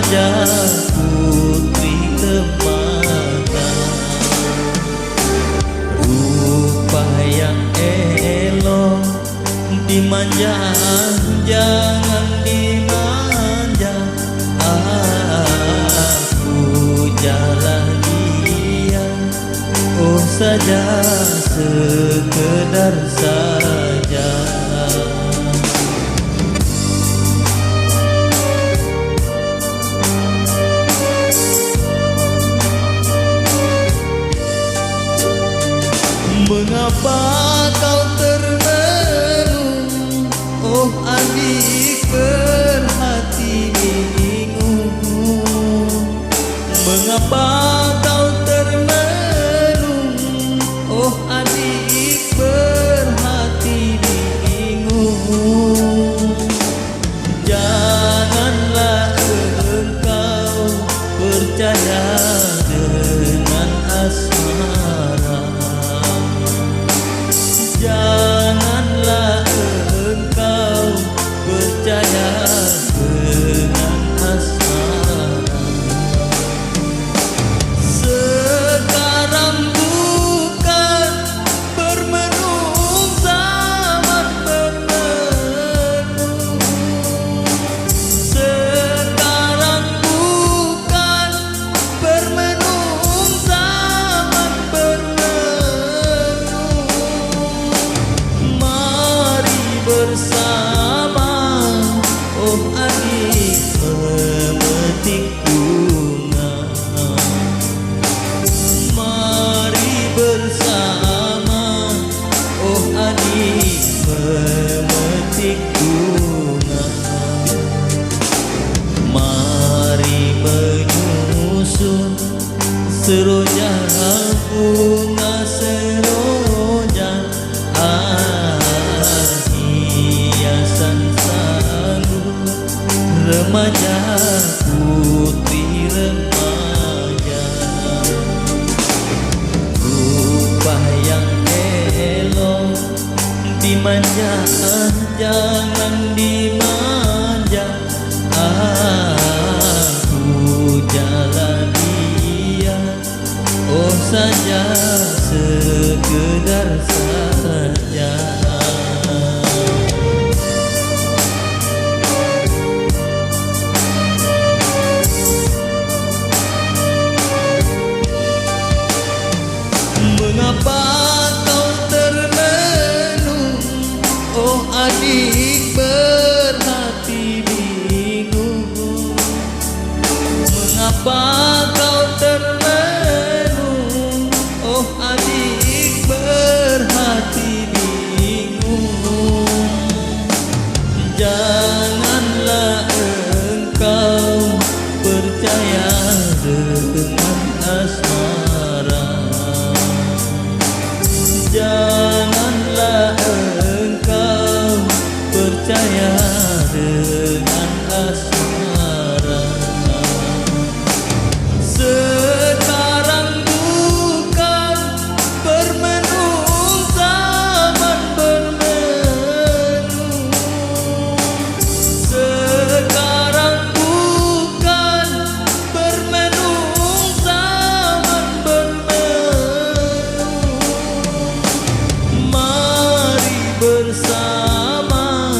remaja putri remaja. Rupa yang elok dimanja, jangan dimanja. Aku jalan dia, oh saja sekedar saja. Mengapa kau termenung, oh adik berhati bingung? Mengapa kau termenung, oh adik berhati bingung? Janganlah engkau percaya dengan asmara. Janganlah engkau percaya dengan asmara. Sekarang bukan bermenung zaman bermenung. Sekarang bukan bermenung zaman bermenung. Mari bersama, oh adik memetik bunga. Mari bersama, oh adik memetik bunga. Mari menyusun seroja bunga seroja, hiasan sanggup remaja putri remaja. Rupa yang elok dimanja, jangan dimanja. Aku jalan dia, oh saja sekedar saja. Mengapa kau termenung, oh adik berhati bingung? Mengapa kau termenung, oh adik berhati bingung? Janganlah engkau percaya dengan asmara. Janganlah engkau percaya dengan asmara. Sekarang bukan bermenung zaman bermenung. Sekarang bukan bermenung zaman bermenung. Mari bersama,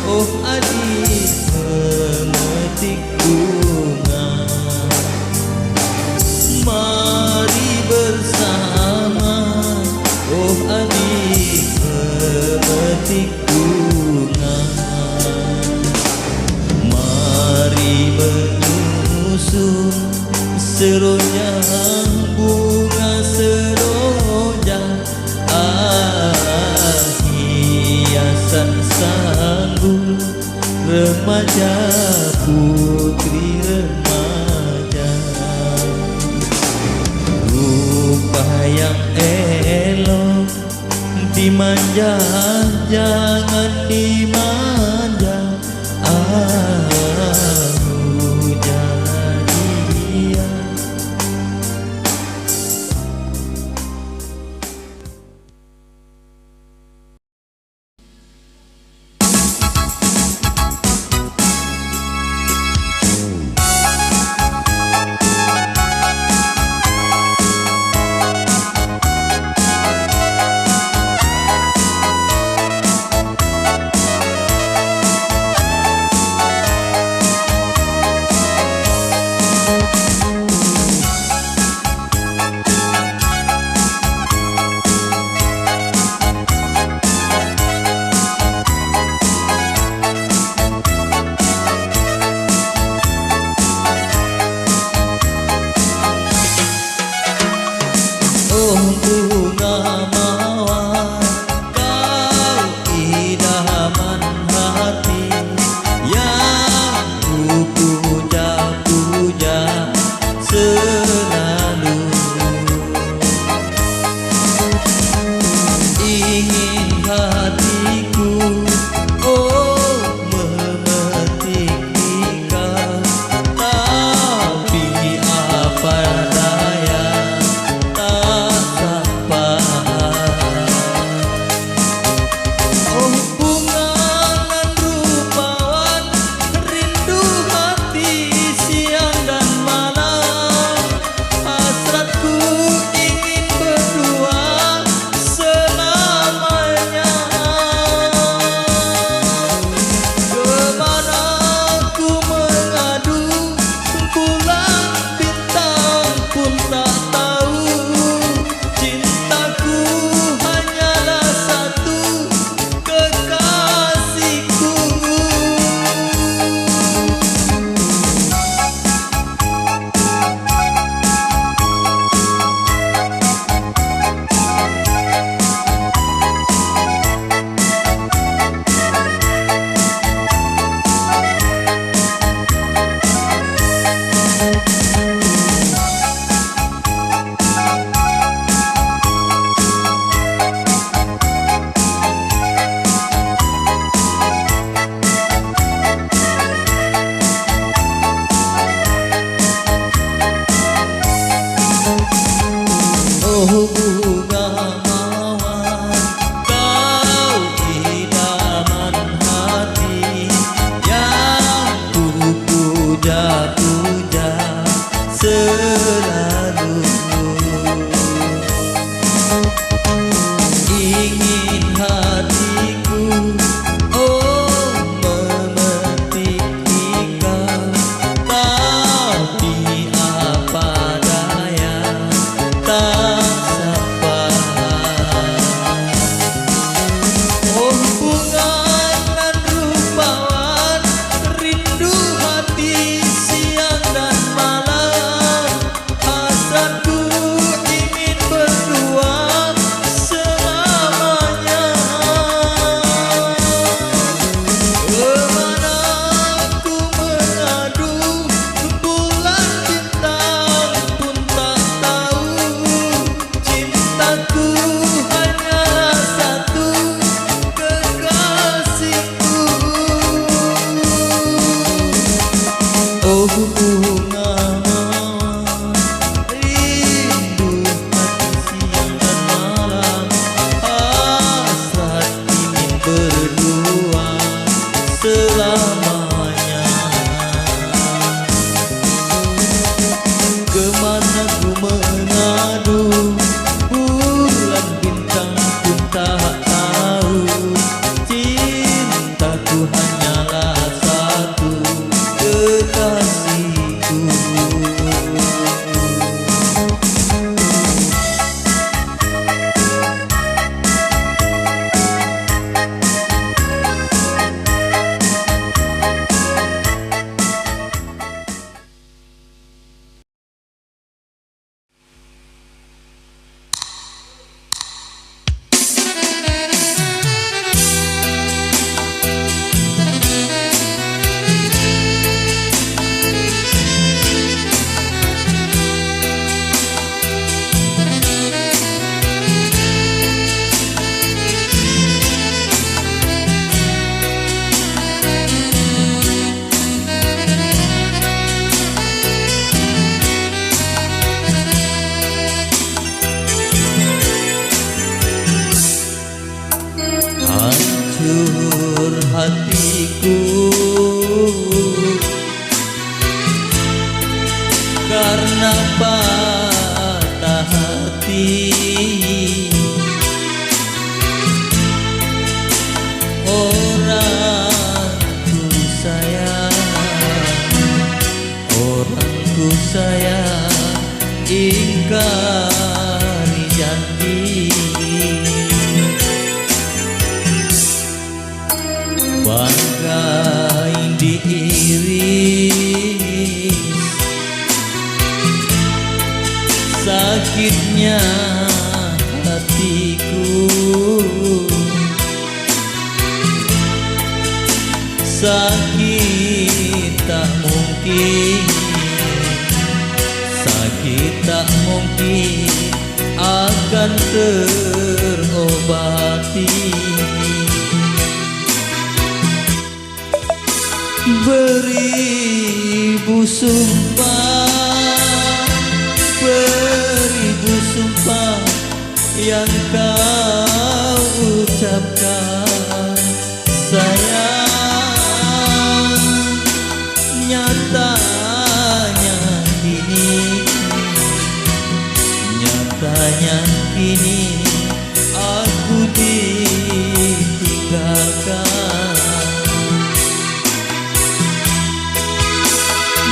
oh adik memetik bunga. Mari bersama, oh adik memetik bunga. Mari menyusun seroja bunga seroja, hiasan sanggup remaja putri remaja. Rupa yang elok dimanja, jangan dimanja. Aku jalan dia. hatiku, oh memetik nikah, tapi apa daya tak sampai. Oh bunga nan rupawan, rindu hati siang dan malam, hasratku ingin berdua selamanya. Kemana ku mengadu, bulan bintang pun tak tahu, cintaku hanyalah satu, kekasihku. Oh bunga mawar, kau idaman hati yang ku puja-puja selalu. Ingin hatiku, oh memetik nikah, tapi apa daya tak sampai. Oh bunga nan rupawan, rindu hati siang dan malam, hasratku ingin berdua selamanya. Kemana ku mengadu, bulan bintang pun tak tahu, cintaku hanyalah satu, kekasihku. Oh bunga mawar, rindu hati siang dan malam, hasrat ingin berdua selamanya. Kemana ku mengadu, bulan bintang pun tak tahu, cintaku hanyalah satu, kekasihku. Hancur hatiku karena patah hati. Orang ku sayang, orang ku sayang, ingkari janji. Bagai diiris sakitnya hatiku, sakit tak mungkin, sakit tak mungkin akan terobati. Beribu sumpah yang kau ucapkan, sayang. Nyatanya kini aku ditinggalkan.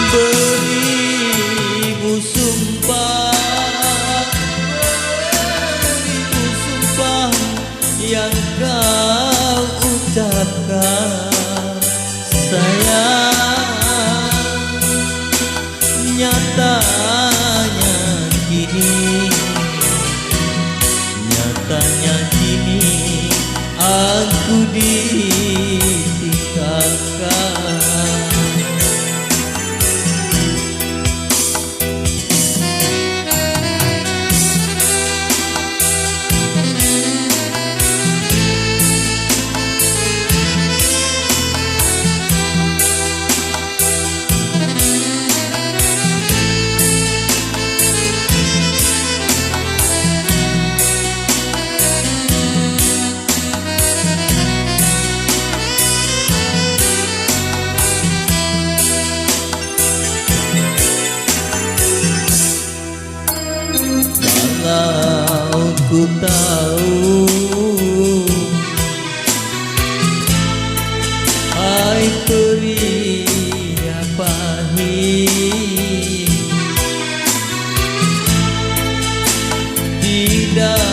Beribu sumpah yang kau ucapkan, sayang. Nyatanya kini aku ditinggalkan. Kalau ku tahu hai pria pahit, tidak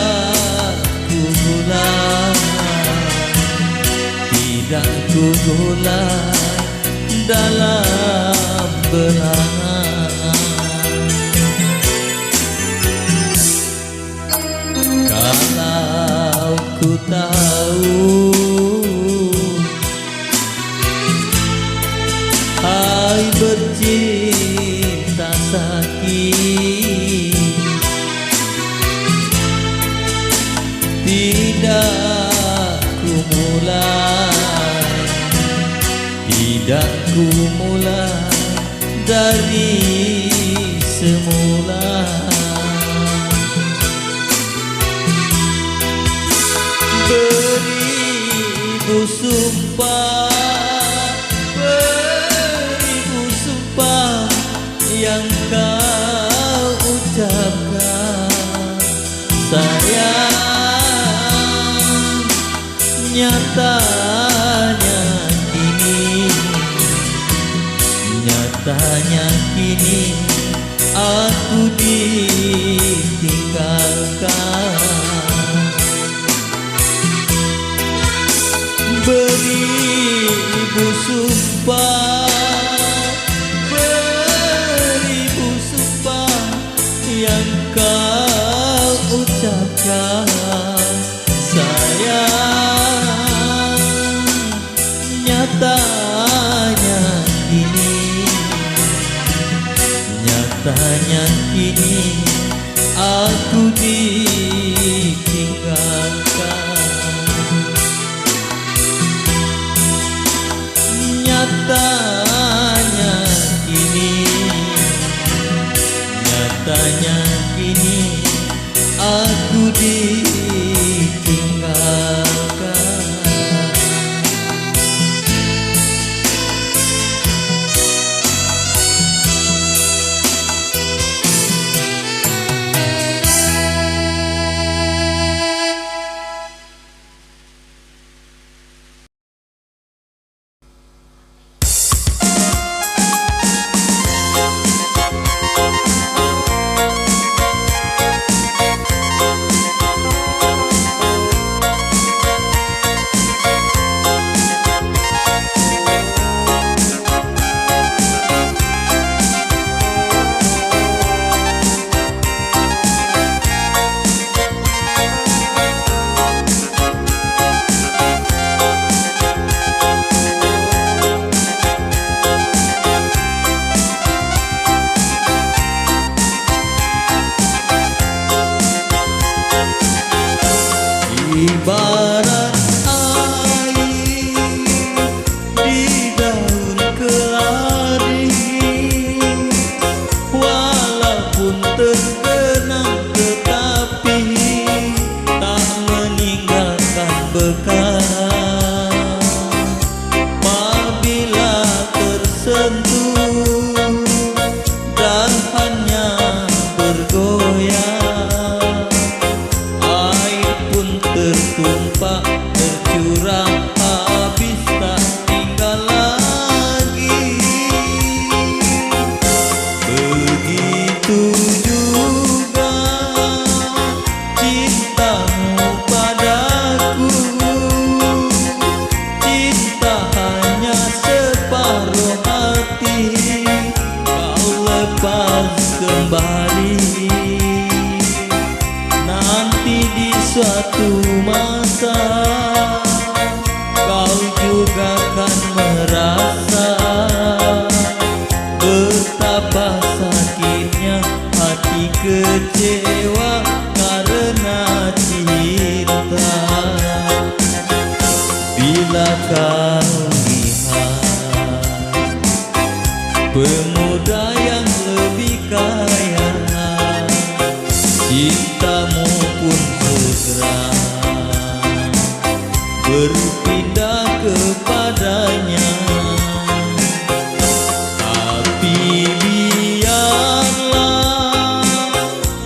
ku gulai dalam belangan. Kalau ku tahu hai bercinta sakit, tidak ku mulai dari semula. Beribu sumpah yang kau ucapkan, sayang. Nyatanya kini aku ditinggalkan. Beribu sumpah yang kau ucapkan, sayang. Nyatanya kini aku ditinggalkan. Nyatanya kini aku ditinggalkan. suatu masa kau juga kan merasa betapa sakitnya hati kecewa karena cinta. Bila kau lihat pemuda yang lebih kaya, cintamu pun segera berpindah kepadanya. Tapi biarlah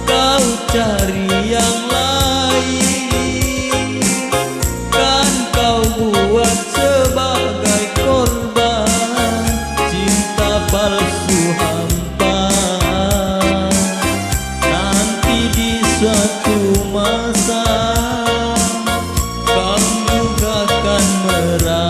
kau cari yang lain, kan kau buat sebagai korban cinta palsu hampa. Nanti di suatu masa kau juga akan merasa